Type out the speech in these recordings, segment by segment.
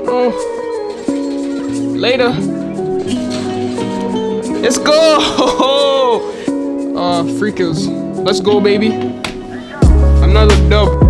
Oh, later. Let's go. Free kills. Let's go, baby. Another dub.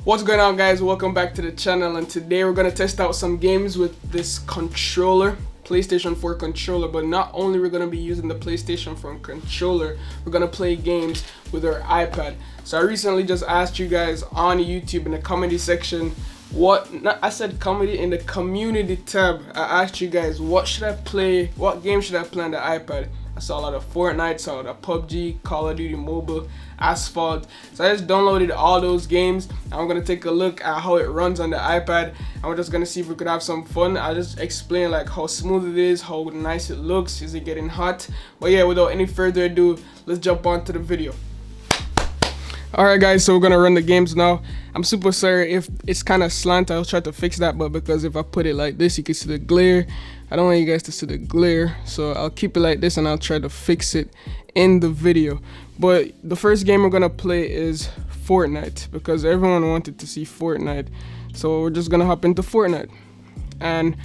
What's going on, guys? Welcome back to the channel, and today we're gonna test out some games with this controller, PlayStation 4 controller. But not only we're gonna be using the PlayStation 4 controller, we're gonna play games with our iPad. So I recently just asked you guys on YouTube in the comedy section, I said comedy in the community tab. I asked you guys, what should I play? What game should I play on the iPad? I saw a lot of Fortnite, saw a lot of PUBG, COD Mobile, ASphalt. So I just downloaded all those games. I'm gonna take a look at how it runs on the iPad, and we're just gonna see if we could have some fun. I'll just explain like how smooth it is, how nice it looks, is it getting hot. But yeah, without any further ado, let's jump on to the video. Alright guys, so we're gonna run the games now. I'm super sorry if it's kind of slant. I'll try to fix that, but because if I put it like this, you can see the glare. I don't want you guys to see the glare, so I'll keep it like this and I'll try to fix it in the video. But the first game we're gonna play is Fortnite, because everyone wanted to see Fortnite. So we're just gonna hop into Fortnite. And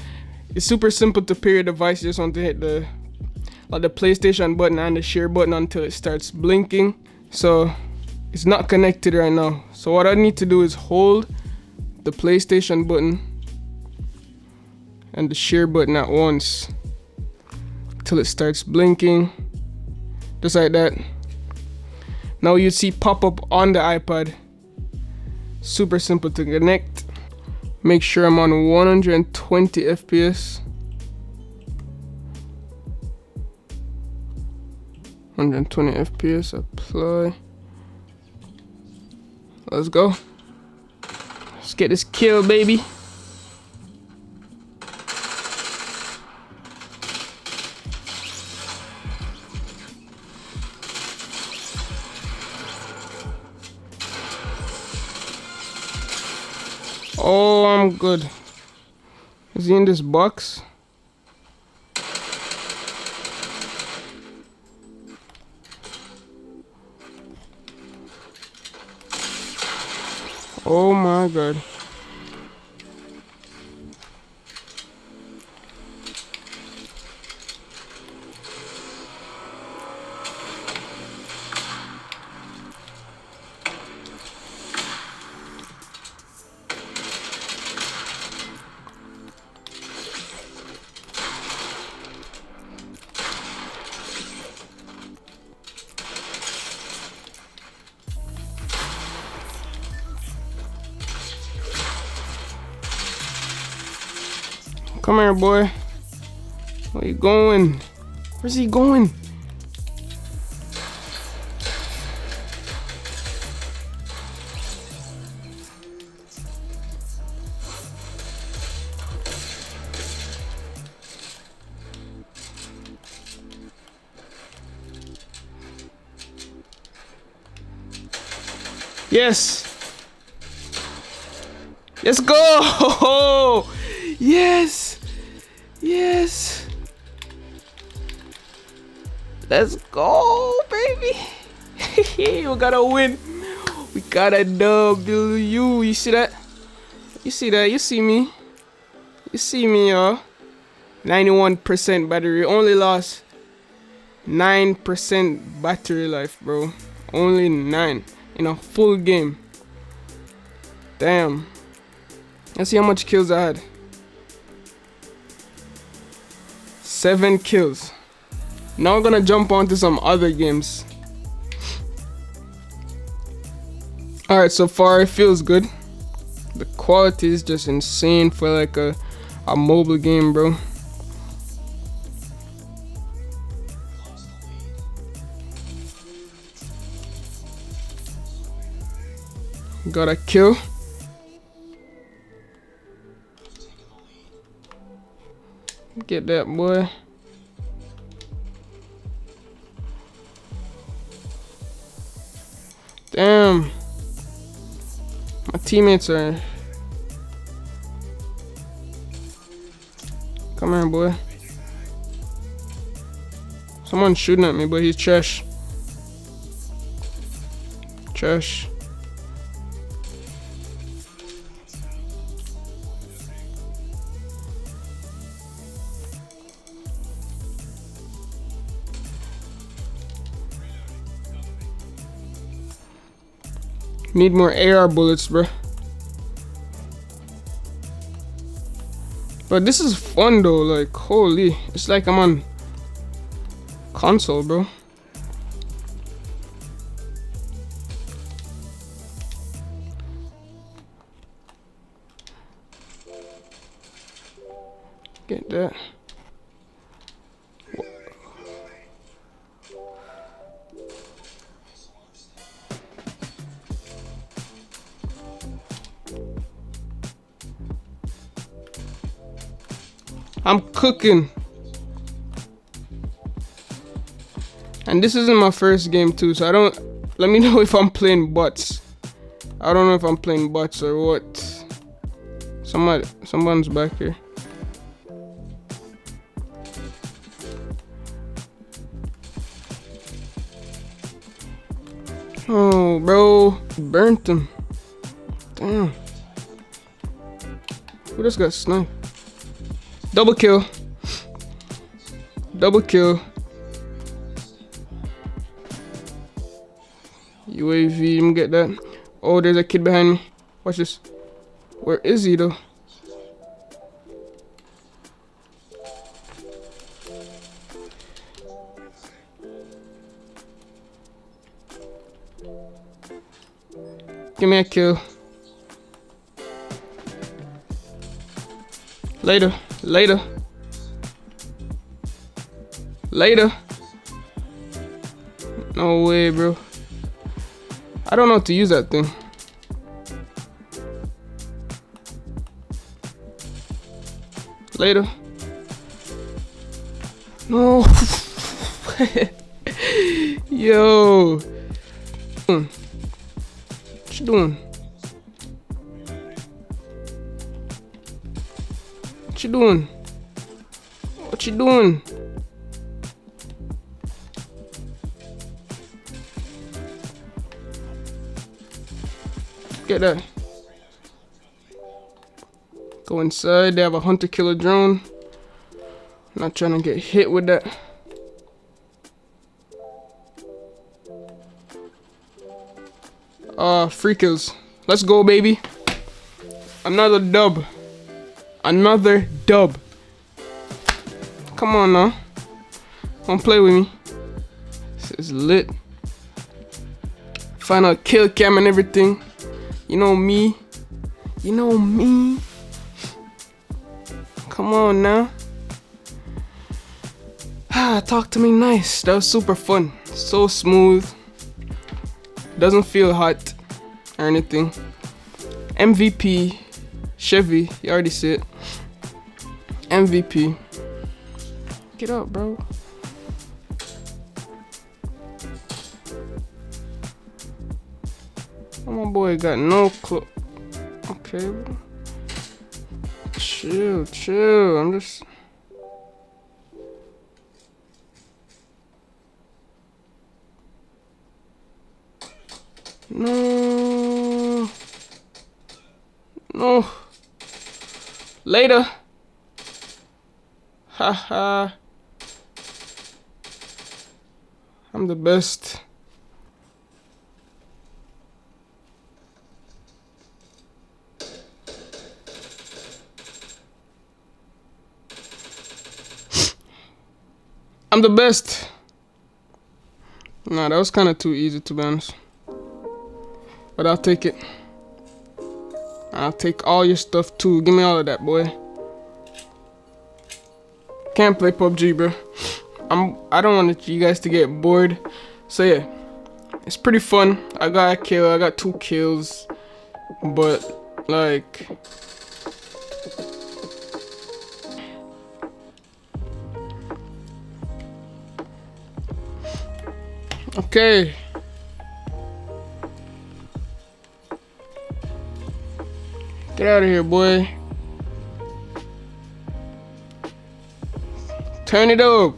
it's super simple to pair your device. You just want to hit the PlayStation button and the share button until it starts blinking. So it's not connected right now. So what I need to do is hold the PlayStation button and the share button at once till it starts blinking, just like that. Now you see pop up on the iPad. Super simple to connect. Make sure I'm on 120 FPS. 120 FPS, apply. Let's go. Let's get this kill, baby. Oh, I'm good. Is he in this box? Oh my god. Come here, boy. Where you going? Where's he going? Yes. Let's go. Yes. Yes. Let's go, baby. We gotta win. We got a dub, dude. You see that? You see that? You see me? You see me, y'all? 91% battery. Only lost 9% battery life, bro. Only 9 in a full game. Damn. Let's see how much kills I had. 7 kills. Now we're gonna jump on to some other games. Alright, so far it feels good. The quality is just insane for like a mobile game, bro. Got a kill. Get that, boy. Damn. My teammates are... Come here, boy. Someone's shooting at me, but he's trash. Trash. Need more AR bullets, bro. But this is fun though, like holy. It's like I'm on console, bro. Get that. I'm cooking. And this isn't my first game too, so I don't, let me know if I'm playing bots. I don't know if I'm playing bots or what. Someone's back here. Oh, bro, burnt him. Damn. Who just got sniped? Double kill. Double kill. UAV, let me get that. Oh, there's a kid behind me. Watch this. Where is he though? Give me a kill. Later. Later. Later. No way, bro. I don't know how to use that thing. Later. No. Yo. What you doing? What you doing? What you doing? Get that. Go inside. They have a hunter killer drone. Not trying to get hit with that. Free kills. Let's go, baby. Another dub. Another dub. Come on now. Don't play with me. This is lit. Final kill cam and everything. You know me. You know me. Come on now. Talk to me nice. That was super fun. So smooth. Doesn't feel hot or anything. MVP. Chevy. You already see it. MVP. Get up, bro. Oh, my boy got no clue. Okay, bro. Chill, chill. I'm just. No. No. Later. Haha. I'm the best. I'm the best. Nah, that was kind of too easy to be honest. But I'll take it. I'll take all your stuff too. Give me all of that, boy. Can't play PUBG, bro. I don't want you guys to get bored. So yeah, it's pretty fun. I got a kill. I got 2 kills. But like, okay. Get out of here, boy. Turn it up.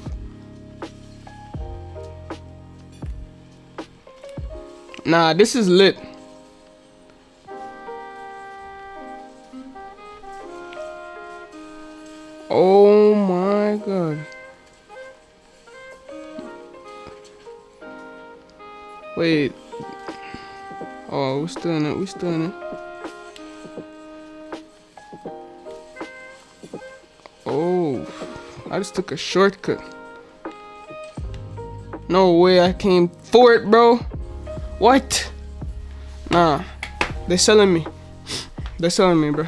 Nah, this is lit. Oh my god. Wait. Oh, we're still in it. We're still in it. Oh, I just took a shortcut. No way I came for it, bro. What? Nah, they're selling me. They're selling me, bro.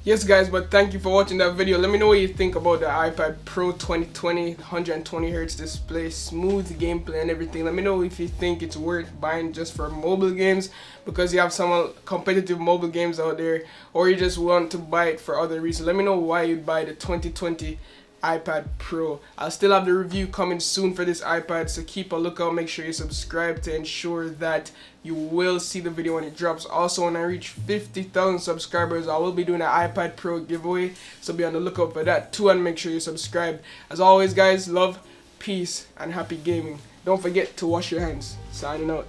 Yes, guys, but thank you for watching that video. Let me know what you think about the iPad Pro 2020, 120Hz display, smooth gameplay and everything. Let me know if you think it's worth buying just for mobile games because you have some competitive mobile games out there, or you just want to buy it for other reasons. Let me know why you'd buy the 2020 iPad Pro. I'll still have the review coming soon for this iPad, so keep a lookout. Make sure you subscribe to ensure that you will see the video when it drops. Also, when I reach 50,000 subscribers, I will be doing an iPad Pro giveaway, so be on the lookout for that too, and make sure you subscribe. As always, guys, love, peace, and happy gaming. Don't forget to wash your hands. Signing out.